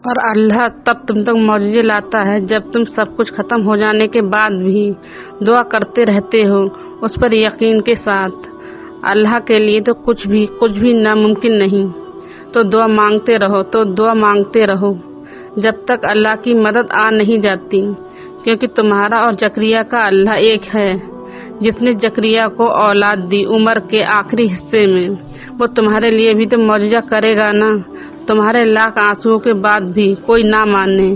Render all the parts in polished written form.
اور اللہ تب تم تک معجزے لاتا ہے جب تم سب کچھ ختم ہو جانے کے بعد بھی دعا کرتے رہتے ہو اس پر یقین کے ساتھ۔ اللہ کے لیے تو کچھ بھی ناممکن نہیں، تو دعا مانگتے رہو جب تک اللہ کی مدد آ نہیں جاتی، کیونکہ تمہارا اور زکریا کا اللہ ایک ہے۔ جس نے زکریا کو اولاد دی عمر کے آخری حصے میں، وہ تمہارے لیے بھی تو معجزہ کرے گا نا۔ تمہارے لاکھ آنسوؤں کے بعد بھی کوئی نہ مانے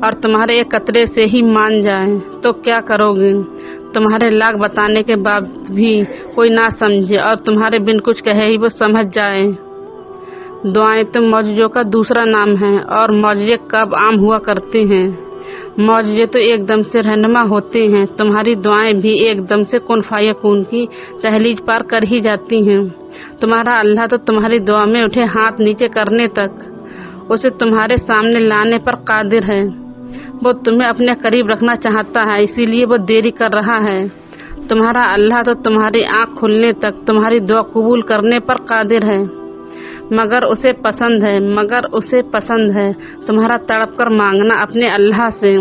اور تمہارے ایک قطرے سے ہی مان جائے تو کیا کرو گے؟ تمہارے لاکھ بتانے کے بعد بھی کوئی نہ سمجھے اور تمہارے بن کچھ کہے ہی وہ سمجھ جائے۔ دعائیں تو معجزوں کا دوسرا نام ہے۔ اور معجزے کب عام ہوا کرتے ہیں؟ معجزے تو ایک دم سے رہنما ہوتے ہیں۔ تمہاری دعائیں بھی ایک دم سے کن فیکون کی دہلیز پار کر ہی جاتی ہیں۔ تمہارا اللہ تو تمہاری دعا میں اٹھے ہاتھ نیچے کرنے تک، اسے تمہارے سامنے لانے پر قادر ہے۔ وہ تمہیں اپنے قریب رکھنا چاہتا ہے، اسی لیے وہ دیری کر رہا ہے۔ تمہارا اللہ تو تمہاری آنکھ کھلنے تک تمہاری دعا قبول کرنے پر قادر ہے، مگر اسے پسند ہے تمہارا تڑپ کر مانگنا اپنے اللہ سے۔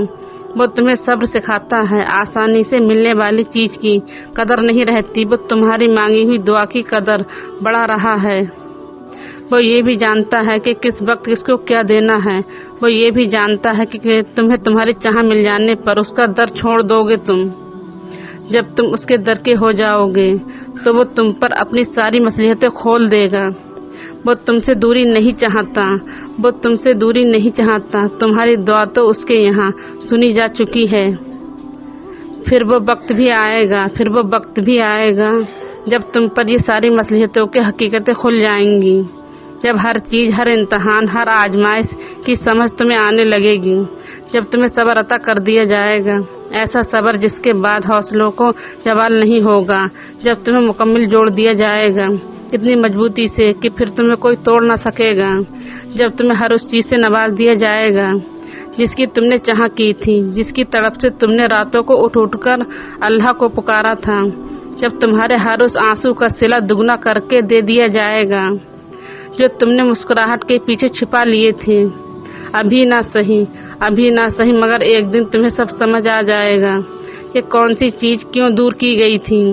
وہ تمہیں صبر سکھاتا ہے، آسانی سے ملنے والی چیز کی قدر نہیں رہتی، وہ تمہاری مانگی ہوئی دعا کی قدر بڑھا رہا ہے۔ وہ یہ بھی جانتا ہے کہ کس وقت کس کو کیا دینا ہے۔ وہ یہ بھی جانتا ہے کہ تمہیں تمہاری چاہ مل جانے پر اس کا در چھوڑ دو گے تم۔ جب تم اس کے در کے ہو جاؤ گے تو وہ تم پر اپنی ساری مصلحتیں کھول دے گا۔ وہ تم سے دوری نہیں چاہتا، تمہاری دعا تو اس کے یہاں سنی جا چکی ہے۔ پھر وہ وقت بھی آئے گا جب تم پر یہ ساری مصلحتوں کی حقیقتیں کھل جائیں گی، جب ہر چیز، ہر امتحان، ہر آزمائش کی سمجھ تمہیں آنے لگے گی، جب تمہیں صبر عطا کر دیا جائے گا، ایسا صبر جس کے بعد حوصلوں کو زوال نہیں ہوگا، جب تمہیں مکمل جوڑ دیا جائے گا اتنی مضبوطی سے کہ پھر تمہیں کوئی توڑ نہ سکے گا، جب تمہیں ہر اس چیز سے نواز دیا جائے گا جس کی تم نے چاہ کی تھی، جس کی طرف سے تم نے راتوں کو اٹھ کر اللہ کو پکارا تھا، جب تمہارے ہر اس آنسو کا صلہ دگنا کر کے دے دیا جائے گا جو تم نے مسکراہٹ کے پیچھے چھپا لیے تھے۔ ابھی نہ صحیح مگر ایک دن تمہیں سب سمجھ آ جائے گا کہ کون سی چیز کیوں دور کی گئی تھی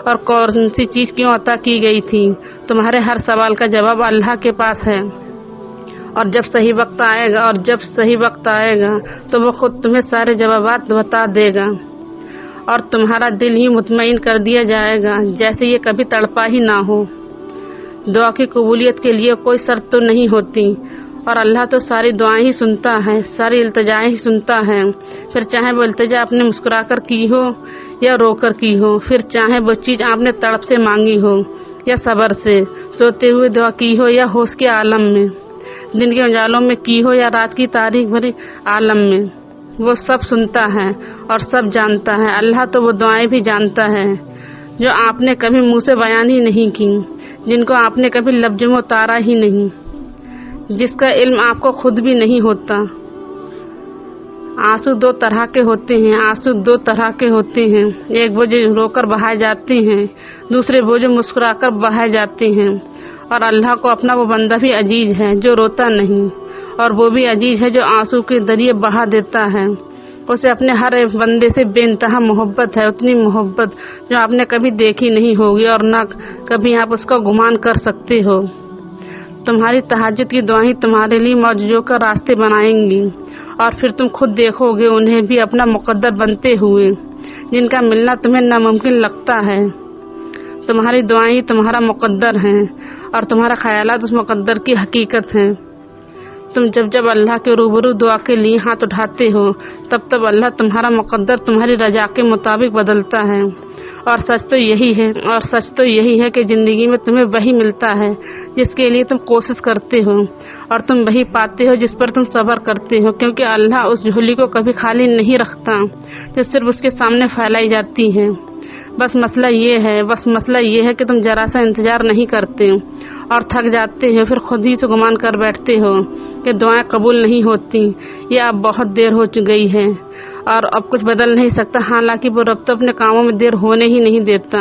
اور کون سی چیز کیوں عطا کی گئی تھی۔ تمہارے ہر سوال کا جواب اللہ کے پاس ہے، اور جب صحیح وقت آئے گا تو وہ خود تمہیں سارے جوابات بتا دے گا اور تمہارا دل ہی مطمئن کر دیا جائے گا جیسے یہ کبھی تڑپا ہی نہ ہو۔ دعا کی قبولیت کے لیے کوئی شرط تو نہیں ہوتی، اور اللہ تو ساری دعائیں ہی سنتا ہے، ساری التجائیں ہی سنتا ہے، پھر چاہے وہ التجا آپ نے مسکرا کر کی ہو یا رو کر کی ہو، پھر چاہے وہ چیز آپ نے تڑپ سے مانگی ہو یا صبر سے، سوتے ہوئے دعا کی ہو یا ہوش کے عالم میں، دن کے اجالوں میں کی ہو یا رات کی تاریک بھری عالم میں، وہ سب سنتا ہے اور سب جانتا ہے۔ اللہ تو وہ دعائیں بھی جانتا ہے جو آپ نے کبھی منہ سے بیان ہی نہیں کی، جن کو آپ نے کبھی لفظوں میں اتارا ہی نہیں، جس کا علم آپ کو خود بھی نہیں ہوتا۔ آنسو دو طرح کے ہوتے ہیں، ایک وہ جو رو کر بہائے جاتے ہیں، دوسرے وہ جو مسکرا کر بہائے جاتے ہیں۔ اور اللہ کو اپنا وہ بندہ بھی عزیز ہے جو روتا نہیں، اور وہ بھی عزیز ہے جو آنسو کے ذریعے بہا دیتا ہے۔ اسے اپنے ہر بندے سے بے انتہا محبت ہے، اتنی محبت جو آپ نے کبھی دیکھی نہیں ہوگی اور نہ کبھی آپ اس کا گمان کر سکتے ہو۔ تمہاری تہجد کی دعائیں تمہارے لیے معجزوں کا راستے بنائیں گی، اور پھر تم خود دیکھو گے انہیں بھی اپنا مقدر بنتے ہوئے، جن کا ملنا تمہیں ناممکن لگتا ہے۔ تمہاری دعائیں تمہارا مقدر ہیں، اور تمہارا خیالات اس مقدر کی حقیقت ہیں۔ تم جب اللہ کے روبرو دعا کے لیے ہاتھ اٹھاتے ہو تب اللہ تمہارا مقدر تمہاری رضا کے مطابق بدلتا ہے۔ اور سچ تو یہی ہے کہ زندگی میں تمہیں وہی ملتا ہے جس کے لیے تم کوشش کرتے ہو، اور تم وہی پاتے ہو جس پر تم صبر کرتے ہو، کیونکہ اللہ اس جھولی کو کبھی خالی نہیں رکھتا جو صرف اس کے سامنے پھیلائی جاتی ہے۔ بس مسئلہ یہ ہے کہ تم ذرا سا انتظار نہیں کرتے اور تھک جاتے ہو، پھر خود ہی سے گمان کر بیٹھتے ہو کہ دعائیں قبول نہیں ہوتی، یہ اب بہت دیر ہو گئی ہے اور اب کچھ بدل نہیں سکتا۔ حالانکہ وہ رب تو اپنے کاموں میں دیر ہونے ہی نہیں دیتا۔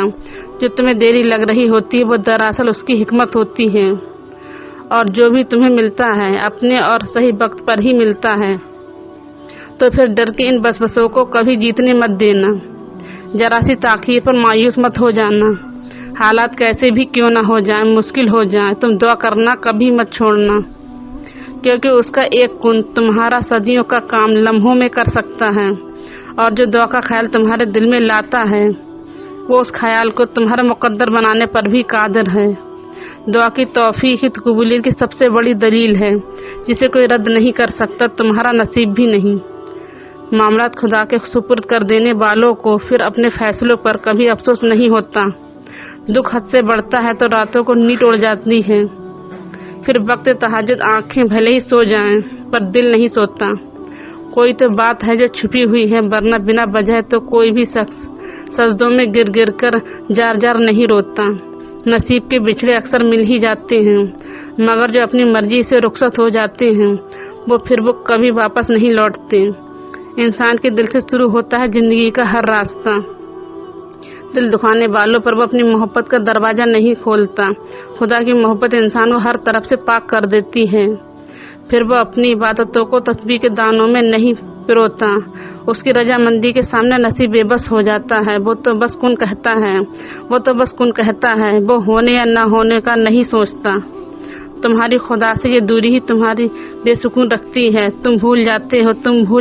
جو تمہیں دیری لگ رہی ہوتی ہے وہ دراصل اس کی حکمت ہوتی ہے، اور جو بھی تمہیں ملتا ہے اپنے اور صحیح وقت پر ہی ملتا ہے، تو پھر ڈر کے ان وسوسوں کو کبھی جیتنے مت دینا، ذرا سی تاخیر پر مایوس مت ہو جانا۔ حالات کیسے بھی کیوں نہ ہو جائیں، مشکل ہو جائیں، تم دعا کرنا کبھی مت چھوڑنا، کیونکہ اس کا ایک کن تمہارا صدیوں کا کام لمحوں میں کر سکتا ہے، اور جو دعا کا خیال تمہارے دل میں لاتا ہے وہ اس خیال کو تمہارا مقدر بنانے پر بھی قادر ہے۔ دعا کی توفیق ہی قبولیت کی سب سے بڑی دلیل ہے، جسے کوئی رد نہیں کر سکتا، تمہارا نصیب بھی نہیں۔ معاملات خدا کے سپرد کر دینے والوں کو پھر اپنے فیصلوں پر کبھی افسوس نہیں ہوتا۔ دکھ حد سے بڑھتا ہے تو راتوں کو نیند اڑ جاتی ہے، پھر وقت تہجد آنکھیں بھلے ہی سو جائیں پر دل نہیں سوتا۔ کوئی تو بات ہے جو چھپی ہوئی ہے، ورنہ بنا وجہ تو کوئی بھی شخص سجدوں میں گر گر کر جار جار نہیں روتا۔ نصیب کے بچھڑے اکثر مل ہی جاتے ہیں، مگر جو اپنی مرضی سے رخصت ہو جاتے ہیں وہ کبھی واپس نہیں لوٹتے۔ انسان کے دل سے شروع ہوتا ہے زندگی کا ہر راستہ۔ دل دکھانے والوں پر وہ اپنی محبت کا دروازہ نہیں کھولتا۔ خدا کی محبت انسان کو ہر طرف سے پاک کر دیتی ہے، پھر وہ اپنی عبادتوں کو تسبیح کے دانوں میں نہیں پروتا۔ اس کی رضامندی کے سامنے نصیب بے بس ہو جاتا ہے۔ وہ تو بس کن کہتا ہے، وہ ہونے یا نہ ہونے کا نہیں سوچتا۔ تمہاری خدا سے یہ دوری ہی تمہاری بے سکون رکھتی ہے۔ تم بھول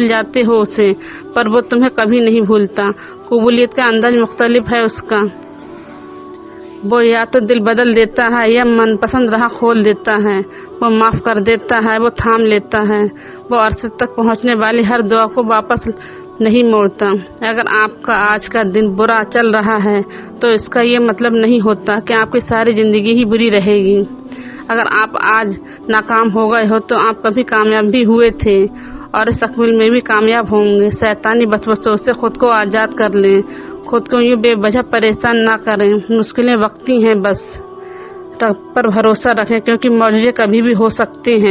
جاتے ہو اسے، پر وہ تمہیں کبھی نہیں بھولتا۔ قبولیت کا انداز مختلف ہے اس کا، وہ یا تو دل بدل دیتا ہے یا من پسند راہ کھول دیتا ہے، وہ معاف کر دیتا ہے، وہ تھام لیتا ہے، وہ عرصے تک پہنچنے والی ہر دعا کو واپس نہیں موڑتا۔ اگر آپ کا آج کا دن برا چل رہا ہے تو اس کا یہ مطلب نہیں ہوتا کہ آپ کی ساری زندگی ہی بری رہے گی۔ اگر آپ آج ناکام ہو گئے ہو تو آپ کبھی کامیاب بھی ہوئے تھے اور اس تکمیل میں بھی کامیاب ہوں گے۔ شیطانی وسوسوں سے خود کو آزاد کر لیں، خود کو یوں بے وجہ پریشان نہ کریں۔ مشکلیں وقتی ہیں، بس رب پر بھروسہ رکھیں، کیونکہ معجزے کبھی بھی ہو سکتے ہیں۔